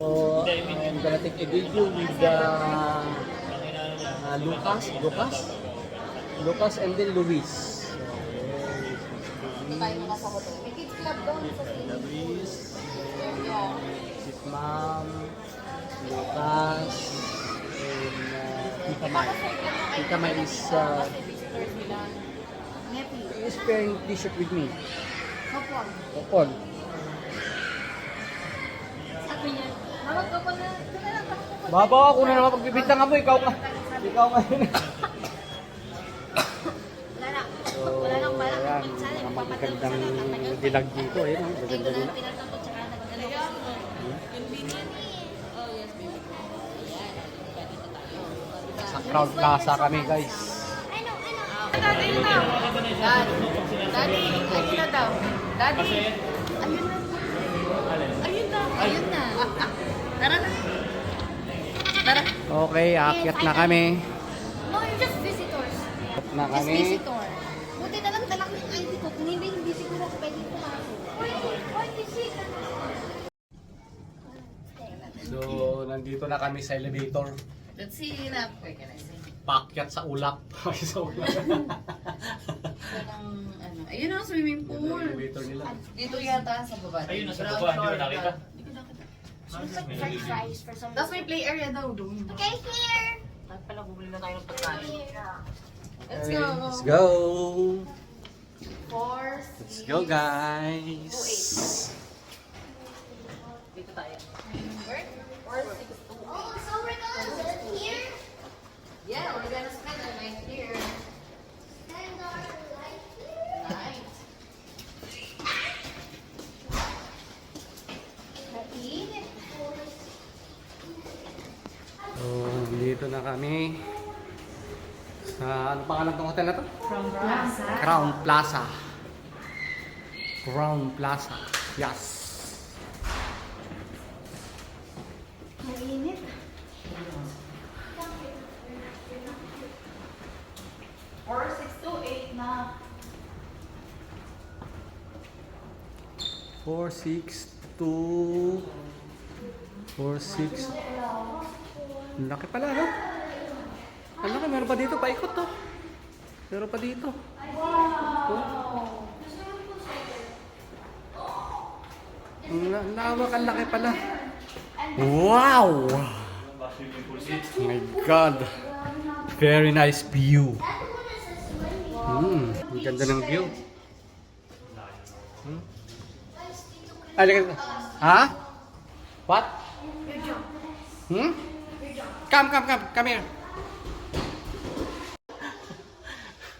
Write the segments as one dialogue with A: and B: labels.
A: So, I'm gonna take a video with Lucas and then Luis.
B: Tayo na sa hotel. May kids club doon sa
A: Luis, his mom, Lucas, and Tita Mai. Tita Mai is is pairing t-shirt with me.
B: Hapon.
A: Opon.
B: Sabi niya, mawag ko na.
A: Baba ako na naman pagbibintang mo, ikaw nga. Ikaw nga yun.
B: Wala na.
A: So,
B: Wala nang balak.
A: ayan, magandang dilag dito. Ayun, maganda din. Sa Crown Plaza kami, guys.
B: Daddy, ayun na daw. Daddy, ayun na. Ayun na. Ayun na. Tara na. Tara.
A: Okay, aakyat na kami.
B: No, you're just visitors.
A: Na
B: Just
A: kami.
B: visitor. Buti na lang dala ko yung ID ko. Kung hindi siguro ako pwede pumasok.
A: So, nandito na kami sa elevator.
B: Let's see na. Where can I say?
A: Paakyat sa ulap. Sa ulap.
B: Ayun ang swimming
A: Yung
B: pool.
A: elevator nila.
B: Dito yata sa baba.
C: Ayun, nasa baba. Hindi ko nakita.
B: Hindi ko nakita.
D: French fries for some
B: Tapos may play area daw doon.
D: Okay, here.
B: Tapos pala bumili na tayo ng pagkain. Let's
A: Okay,
B: go.
A: let's go.
B: 4,
A: Let's go, guys.
B: Dito tayo.
D: Where?
B: 4, 6, 2.
D: Oh, so we're gonna live here?
B: Yeah, we're gonna spend the night here.
D: Spend our life here?
B: Night.
D: Happy?
A: So, dito na kami. Sa, ano pangalan ng hotel na to?
B: From Plaza.
A: Crown Plaza. Crown Plaza. Yes.
D: Mainit.
B: Or 6 to 8 na.
A: 4, 6, 2, 4, 6. Ang laki pala, no? Ang laki, meron pa dito, paikot to. Meron pa dito. Ang lawak, ang laki pala. Wow! Oh my God! Very nice view. Ang ganda ng view. Ha? What? Come here.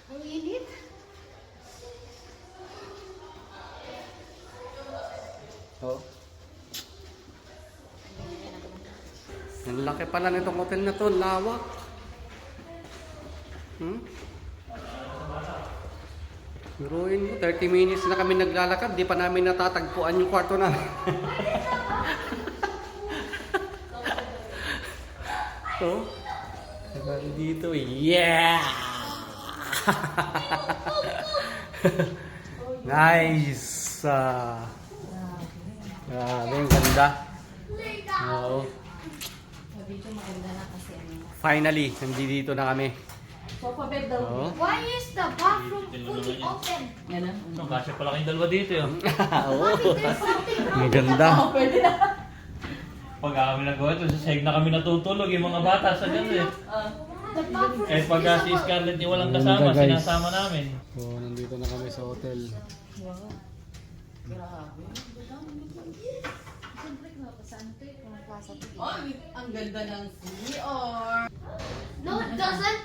D: Ang init.
A: Oh. Ang laki pala nitong hotel na to, lawak. Biruin mo, 30 minutes na kami naglalakad, di pa namin natatagpuan yung kwarto na. So, dito, yeah! Nice! Grabe, ang ganda. Oo.
B: Dito maganda na kasi ano.
A: Finally, nandito na kami.
B: Sofa bed daw.
A: Oo.
D: Why is the bathroom fully open?
B: Yan ah.
C: Ang kasya pala kayong dalawa dito yun.
A: Oo.
D: There's something wrong.
A: Ang ganda.
B: Pwede na.
C: Pag kami nagawa ito, sa sahig na kami natutulog yung mga bata sa ganun eh.
D: The bathroom
C: Eh pag si Scarlett yung walang kasama,
A: Ganda, guys.
C: sinasama namin.
A: So, nandito na kami sa hotel.
B: Wow. Grabe. Siyempre, saan ito eh? Kung plaza to. Oh, ang ganda ng CR.
D: No, it doesn't.